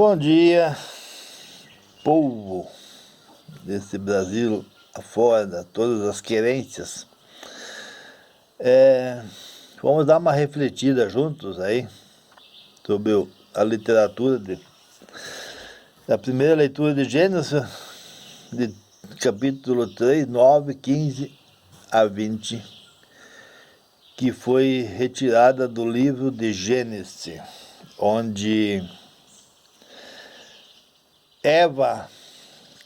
Bom dia, povo desse Brasil afora, todas as querências. Vamos dar uma refletida juntos aí sobre a literatura da primeira leitura de Gênesis, de capítulo 3, 9, 15 a 20, que foi retirada do livro de Gênesis, onde Eva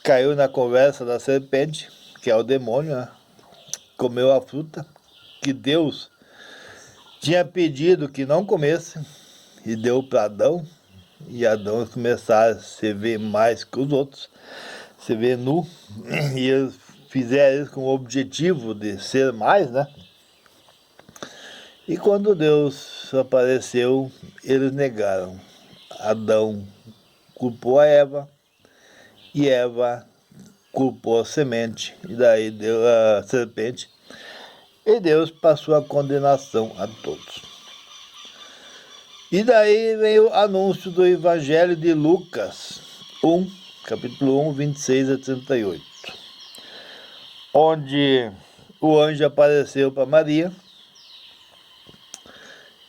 caiu na conversa da serpente, que é o demônio, né? Comeu a fruta que Deus tinha pedido que não comesse e deu para Adão, e Adão começaram a se ver mais que os outros, se ver nu, e eles fizeram isso com o objetivo de ser mais, né? E quando Deus apareceu, eles negaram. Adão culpou a Eva, e Eva culpou a semente, e daí deu a serpente, e Deus passou a condenação a todos. E daí veio o anúncio do Evangelho de Lucas 1, capítulo 1, 26 a 38, onde o anjo apareceu para Maria,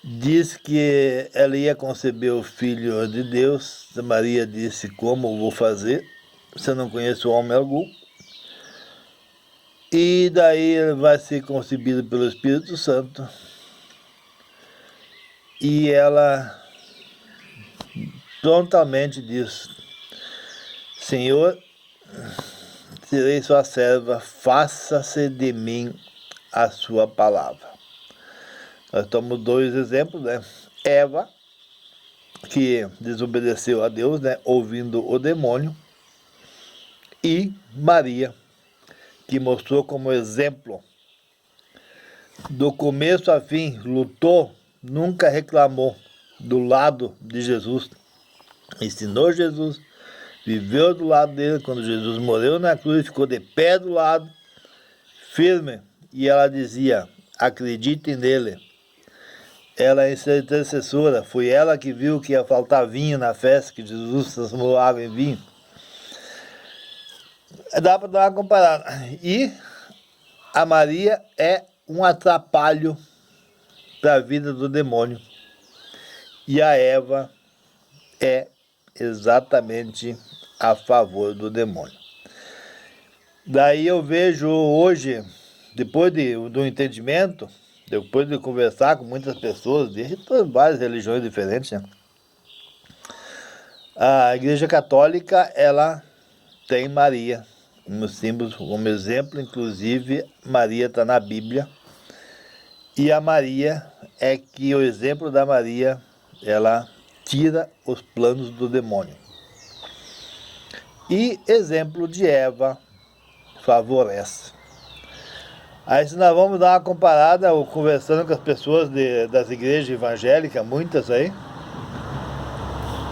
diz que ela ia conceber o Filho de Deus. Maria disse: como vou fazer? Você não conhece homem algum. E daí ele vai ser concebido pelo Espírito Santo. E ela prontamente diz: Senhor, serei sua serva, faça-se de mim a sua palavra. Nós tomamos dois exemplos, né? Eva, que desobedeceu a Deus, né? Ouvindo o demônio. E Maria, que mostrou como exemplo, do começo a fim, lutou, nunca reclamou, do lado de Jesus, ensinou Jesus, viveu do lado dele. Quando Jesus morreu na cruz, ficou de pé do lado, firme, e ela dizia: acreditem nele. Ela é intercessora, foi ela que viu que ia faltar vinho na festa, que Jesus transformou água em vinho. Dá para dar uma comparada. E a Maria é um atrapalho para a vida do demônio. E a Eva é exatamente a favor do demônio. Daí eu vejo hoje, depois do entendimento, depois de conversar com muitas pessoas de várias religiões diferentes, né? A Igreja Católica, ela tem Maria como símbolo, como exemplo. Inclusive Maria está na Bíblia, e a Maria é que o exemplo da Maria, ela tira os planos do demônio, e exemplo de Eva favorece. Aí, se nós vamos dar uma comparada, ou conversando com as pessoas das igrejas evangélicas, muitas aí,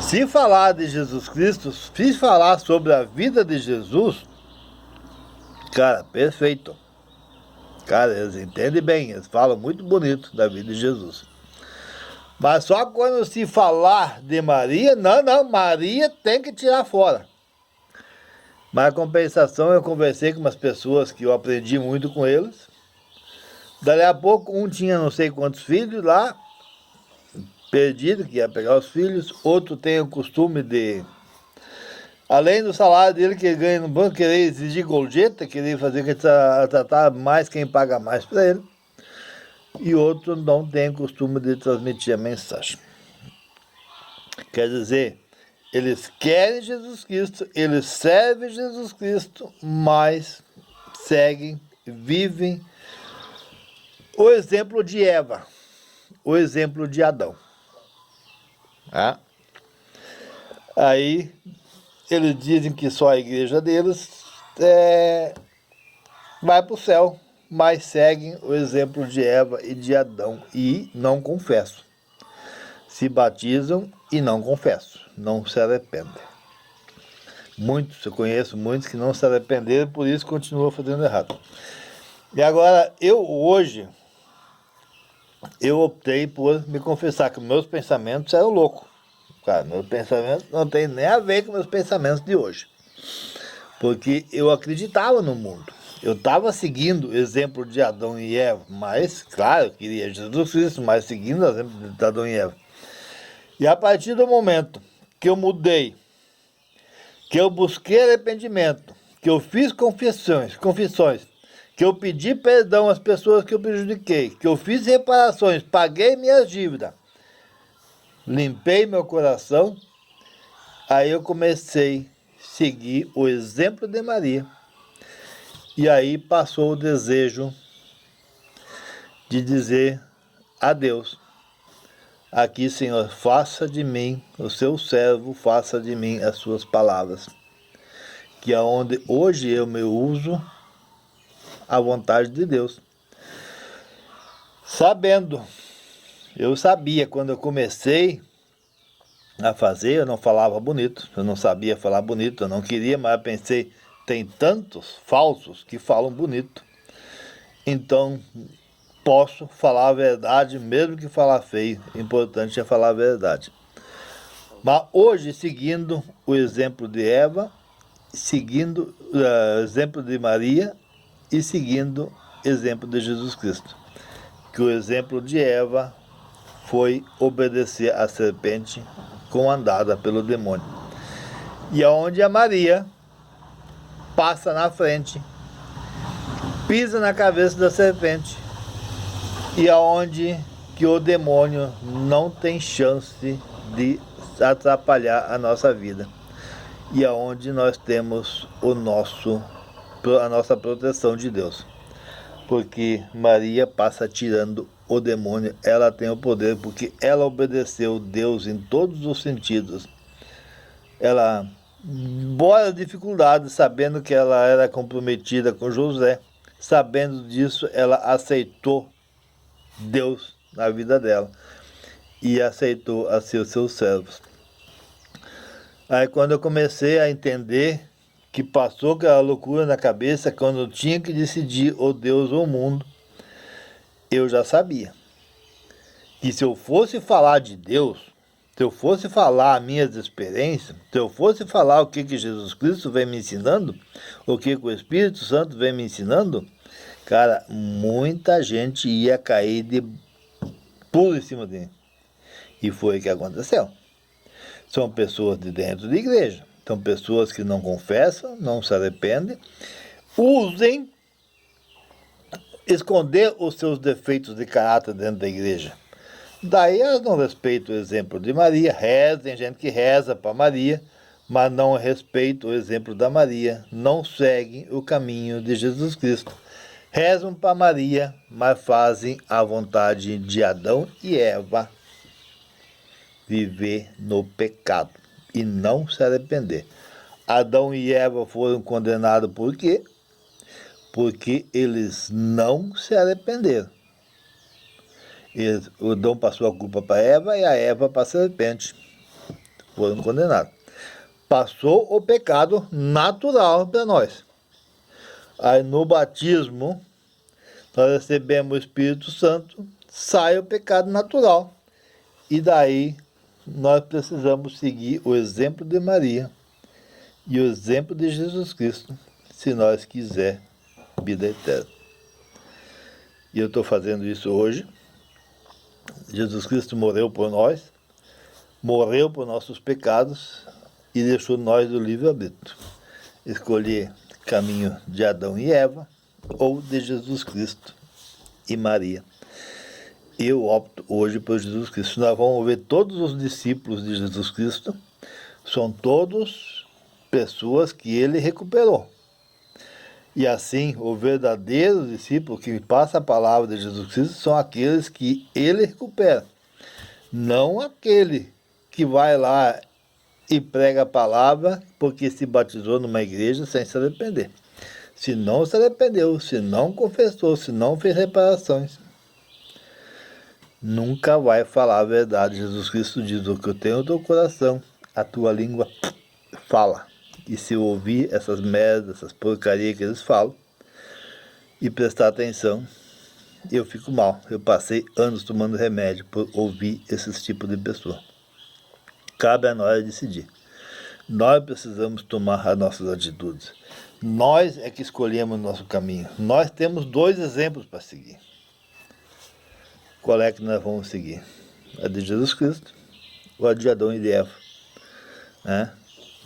se falar de Jesus Cristo, se falar sobre a vida de Jesus, cara, perfeito. Cara, eles entendem bem, eles falam muito bonito da vida de Jesus. Mas só quando se falar de Maria, não, Maria tem que tirar fora. Mas, a compensação, eu conversei com umas pessoas que eu aprendi muito com eles. Dali a pouco, um tinha não sei quantos filhos lá, perdido, que ia pegar os filhos. Outro tem o costume de, além do salário dele que ele ganha no banco, querer exigir gorjeta, querer fazer que tratar mais quem paga mais para ele. E outro não tem o costume de transmitir a mensagem. Quer dizer, eles querem Jesus Cristo, eles servem Jesus Cristo, mas seguem, vivem o exemplo de Eva, o exemplo de Adão. Aí eles dizem que só a igreja deles vai para o céu, mas seguem o exemplo de Eva e de Adão e não confessam. Se batizam e não confessam, não se arrependem. Eu conheço muitos que não se arrependeram, por isso continuam fazendo errado. E agora, hoje, eu optei por me confessar que meus pensamentos eram loucos. Cara, meus pensamentos não tem nem a ver com meus pensamentos de hoje. Porque eu acreditava no mundo. Eu estava seguindo o exemplo de Adão e Eva, mas, claro, eu queria Jesus Cristo, mas seguindo o exemplo de Adão e Eva. E a partir do momento que eu mudei, que eu busquei arrependimento, que eu fiz confissões, que eu pedi perdão às pessoas que eu prejudiquei, que eu fiz reparações, paguei minhas dívidas, limpei meu coração, aí eu comecei a seguir o exemplo de Maria. E aí passou o desejo de dizer a Deus: aqui, Senhor, faça de mim, o seu servo, faça de mim as suas palavras. Que é onde hoje eu me uso a vontade de Deus. Eu sabia quando eu comecei a fazer, eu não falava bonito, eu não sabia falar bonito, eu não queria, mas eu pensei, tem tantos falsos que falam bonito, então posso falar a verdade, mesmo que falar feio, o importante é falar a verdade. Mas hoje, seguindo o exemplo de Eva, seguindo o exemplo de Maria e seguindo o exemplo de Jesus Cristo, que o exemplo de Eva foi obedecer à serpente comandada pelo demônio. E aonde a Maria passa na frente, pisa na cabeça da serpente, e aonde que o demônio não tem chance de atrapalhar a nossa vida. E aonde nós temos a nossa proteção de Deus. Porque Maria passa tirando o demônio, ela tem o poder, porque ela obedeceu Deus em todos os sentidos. Ela, embora dificuldade, sabendo que ela era comprometida com José, sabendo disso, ela aceitou Deus na vida dela e aceitou a ser seus servos. Aí quando eu comecei a entender que passou aquela loucura na cabeça, quando eu tinha que decidir ou Deus ou o mundo, eu já sabia que se eu fosse falar de Deus, se eu fosse falar as minhas experiências, se eu fosse falar o que Jesus Cristo vem me ensinando, o que o Espírito Santo vem me ensinando, cara, muita gente ia cair de pulo em cima de mim. E foi o que aconteceu. São pessoas de dentro da igreja, são pessoas que não confessam, não se arrependem, usem esconder os seus defeitos de caráter dentro da igreja. Daí elas não respeitam o exemplo de Maria, tem gente que reza para Maria, mas não respeitam o exemplo da Maria, não seguem o caminho de Jesus Cristo. Rezam para Maria, mas fazem a vontade de Adão e Eva, viver no pecado e não se arrepender. Adão e Eva foram condenados por quê? Porque eles não se arrependeram. O Adão passou a culpa para Eva e a Eva para a serpente. Foram condenados. Passou o pecado natural para nós. Aí no batismo, nós recebemos o Espírito Santo, sai o pecado natural. E daí nós precisamos seguir o exemplo de Maria e o exemplo de Jesus Cristo, se nós quiser vida eterna. E eu estou fazendo isso hoje. Jesus Cristo morreu por nós, morreu por nossos pecados e deixou nós o livre-arbítrio. Escolher caminho de Adão e Eva ou de Jesus Cristo e Maria. Eu opto hoje por Jesus Cristo. Nós vamos ver todos os discípulos de Jesus Cristo, são todos pessoas que ele recuperou. E assim, o verdadeiro discípulo que passa a palavra de Jesus Cristo são aqueles que ele recupera. Não aquele que vai lá e prega a palavra porque se batizou numa igreja sem se arrepender. Se não se arrependeu, se não confessou, se não fez reparações, nunca vai falar a verdade. Jesus Cristo diz: o que eu tenho no teu coração, a tua língua fala. E se eu ouvir essas merdas, essas porcarias que eles falam, e prestar atenção, eu fico mal. Eu passei anos tomando remédio por ouvir esses tipos de pessoa. Cabe a nós decidir. Nós precisamos tomar as nossas atitudes. Nós é que escolhemos o nosso caminho. Nós temos 2 exemplos para seguir. Qual é que nós vamos seguir? A de Jesus Cristo ou a de Adão e de Eva?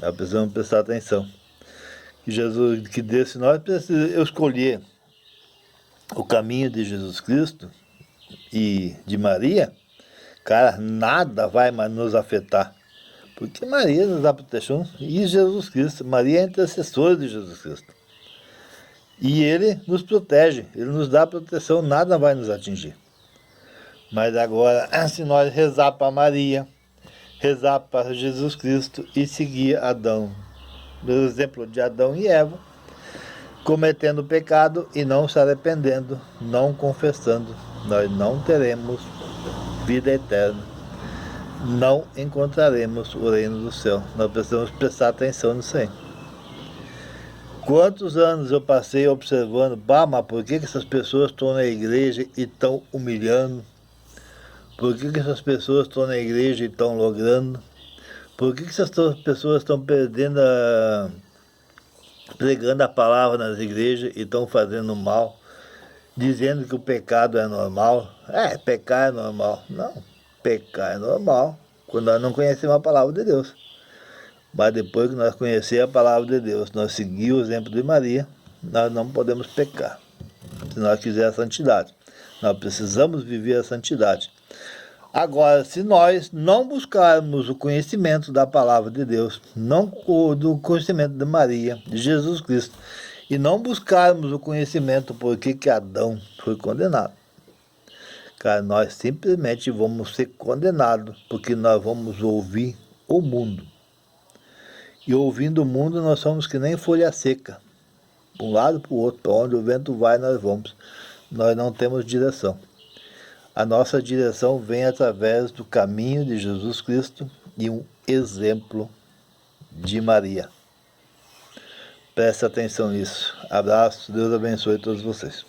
Nós precisamos prestar atenção. Que Jesus, que desse nós precisamos escolher o caminho de Jesus Cristo e de Maria, cara, nada vai mais nos afetar. Porque Maria nos dá proteção e Jesus Cristo, Maria é intercessora de Jesus Cristo. E Ele nos protege, Ele nos dá proteção, nada vai nos atingir. Mas agora, se nós rezar para Maria, rezar para Jesus Cristo e seguir Adão, pelo exemplo de Adão e Eva, cometendo pecado e não se arrependendo, não confessando, nós não teremos vida eterna. Não encontraremos o reino do céu. Nós precisamos prestar atenção nisso aí. Quantos anos eu passei observando, mas por que essas pessoas estão na igreja e estão humilhando? Por que essas pessoas estão na igreja e estão logrando? Por que essas pessoas estão pregando a palavra nas igrejas e estão fazendo mal? Dizendo que o pecado é normal. Pecar é normal. Não. Pecar é normal, quando nós não conhecemos a palavra de Deus. Mas depois que nós conhecemos a palavra de Deus, nós seguimos o exemplo de Maria, nós não podemos pecar. Se nós quisermos a santidade, nós precisamos viver a santidade. Agora, se nós não buscarmos o conhecimento da palavra de Deus, não do conhecimento de Maria, de Jesus Cristo, e não buscarmos o conhecimento por que Adão foi condenado, cara, nós simplesmente vamos ser condenados, porque nós vamos ouvir o mundo. E ouvindo o mundo, nós somos que nem folha seca. Para um lado, para o outro, para onde o vento vai, nós vamos. Nós não temos direção. A nossa direção vem através do caminho de Jesus Cristo e um exemplo de Maria. Preste atenção nisso. Abraço, Deus abençoe todos vocês.